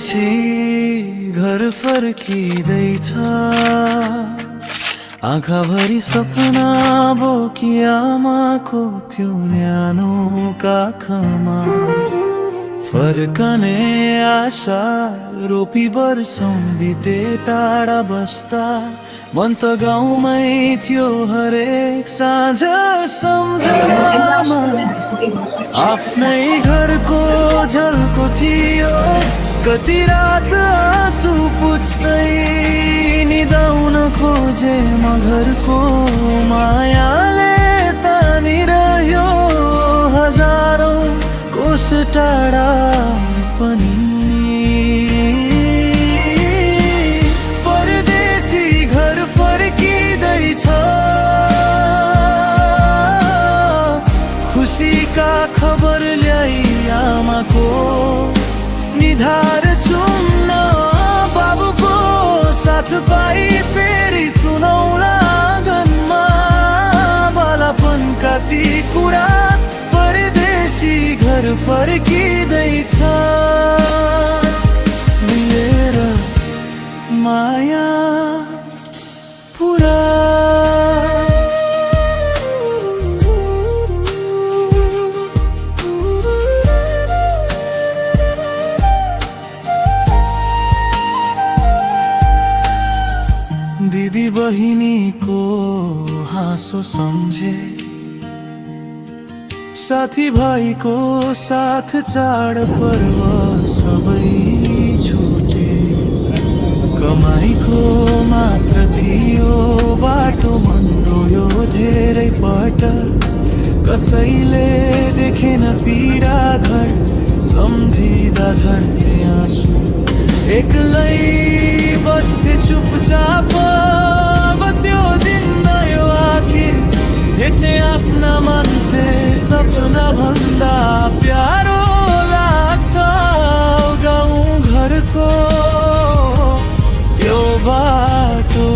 परदेशी घर फर्किँदैछ, आँखाभरि सपना बोकी आमाको त्यो न्यानो काखमा। फर्कने आशा रोपी वर्षौं बिते टाढा बस्दा, मन त गाउँमै थियो हरेक साँझ सम्झनामा। आफ्नै घरको झल्को थियो, कति रात आँसु पुछ्दै निदाउन खोजे म घरको मायाले तानिरह्यो हजारौं कोस टाढा पनि। परदेशी घर फर्किँदैछ, खुसीका खबर ल्याई आमाको निधार चुम्न, बाबुको साथ पाई फेरि सुनौला आँगनमा बालापनका ती कुरा। परदेशी घर फर्किँदैछ, मिलेर माया पुरा। दिदी बहिनीको हाँसो सम्झे, साथी भाइको साथ चाडपर्व सबै छुटे। कमाइको मात्र थियो बाटो, मन रोयो धेरै पटक, कसैले देखेन पीडा घर सम्झिँदा झर्ने आँसु। एक्लै बस्थे चुपचाप, अब त्यो दिन गयो आखिर, भेट्ने आफ्ना मान्छे सपना भन्दा प्यारो लाग्छ। गाउँ घरको त्यो बाटो,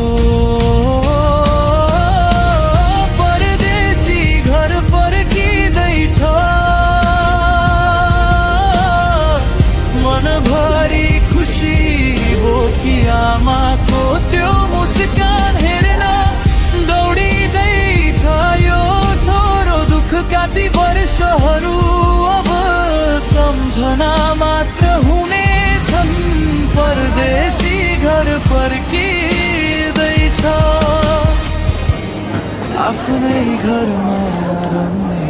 परदेशी घर फर्किँदैछ, मनभरि खुसी बोकी आमाको त्यो मुस्कान हेरेर दौडिँदैछ यो छोरो। दुःखका ती वर्षहरू अब सम्झना मात्र हुनेछन्, परदेशी घर फर्किँदैछ, आफ्नै घरमा रम्ने